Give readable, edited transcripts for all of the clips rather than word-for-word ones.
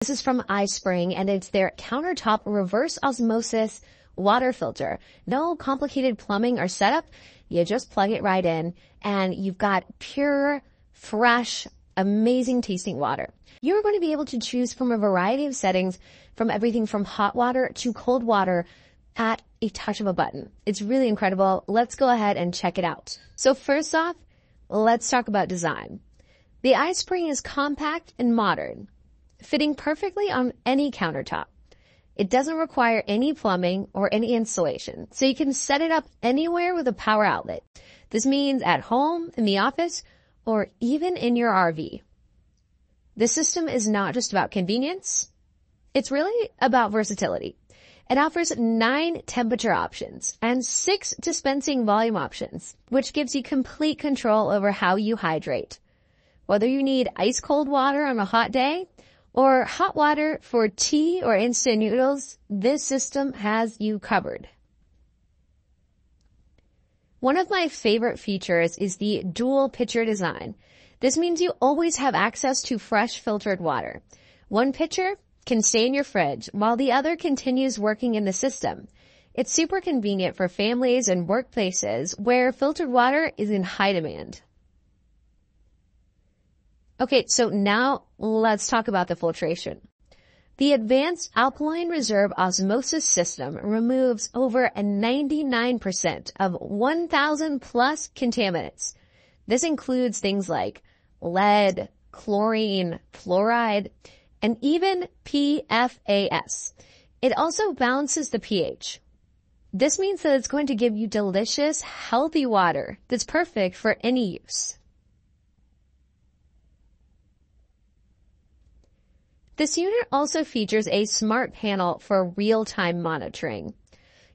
This is from iSpring, and it's their Countertop reverse osmosis water filter. No complicated plumbing or setup. You just plug it right in, and you've got pure, fresh, amazing tasting water. You're going to be able to choose from a variety of settings, from everything from hot water to cold water at a touch of a button. It's really incredible. Let's go ahead and check it out. So first off, let's talk about design. The iSpring is compact and modern, fitting perfectly on any countertop. It doesn't require any plumbing or any insulation, so you can set it up anywhere with a power outlet. This means at home, in the office, or even in your RV. This system is not just about convenience. It's really about versatility. It offers 9 temperature options and 6 dispensing volume options, which gives you complete control over how you hydrate. Whether you need ice cold water on a hot day or hot water for tea or instant noodles, this system has you covered. One of my favorite features is the dual pitcher design. This means you always have access to fresh filtered water. One pitcher can stay in your fridge while the other continues working in the system. It's super convenient for families and workplaces where filtered water is in high demand. Okay, so now let's talk about the filtration. The advanced alkaline reserve osmosis system removes over 99% of 1,000 plus contaminants. This includes things like lead, chlorine, fluoride, and even PFAS. It also balances the pH. This means that it's going to give you delicious, healthy water that's perfect for any use. This unit also features a smart panel for real-time monitoring.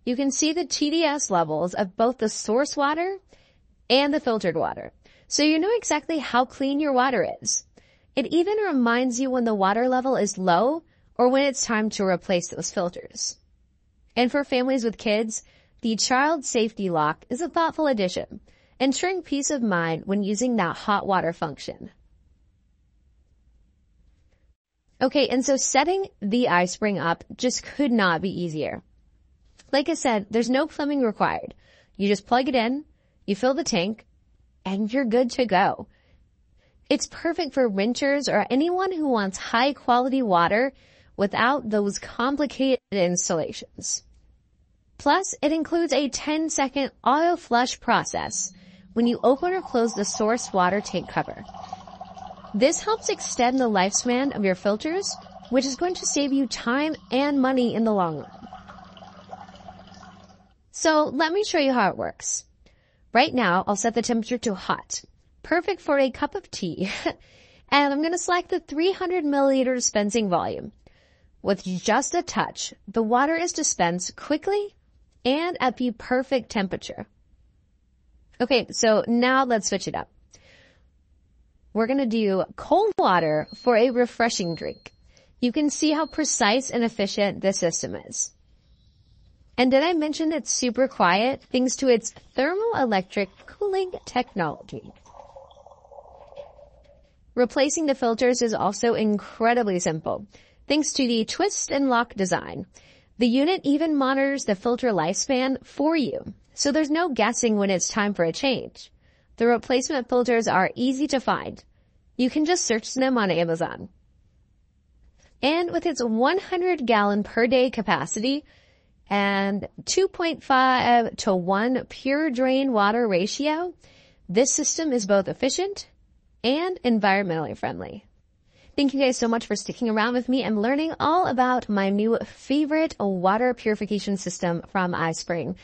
You can see the TDS levels of both the source water and the filtered water, so you know exactly how clean your water is. It even reminds you when the water level is low or when it's time to replace those filters. And for families with kids, the child safety lock is a thoughtful addition, ensuring peace of mind when using that hot water function. Okay, and so setting the iSpring up just could not be easier. Like I said, there's no plumbing required. You just plug it in, you fill the tank, and you're good to go. It's perfect for renters or anyone who wants high quality water without those complicated installations. Plus, it includes a 10-second auto flush process when you open or close the source water tank cover. This helps extend the lifespan of your filters, which is going to save you time and money in the long run. So let me show you how it works. Right now, I'll set the temperature to hot, perfect for a cup of tea, and I'm going to select the 300 milliliter dispensing volume. With just a touch, the water is dispensed quickly and at the perfect temperature. Okay, so now let's switch it up. We're going to do cold water for a refreshing drink. You can see how precise and efficient this system is. And did I mention it's super quiet thanks to its thermoelectric cooling technology? Replacing the filters is also incredibly simple, thanks to the twist and lock design. The unit even monitors the filter lifespan for you, so there's no guessing when it's time for a change. The replacement filters are easy to find. You can just search them on Amazon. And with its 100 gallon per day capacity and 2.5 to 1 pure drain water ratio, this system is both efficient and environmentally friendly. Thank you guys so much for sticking around with me and learning all about my new favorite water purification system from iSpring.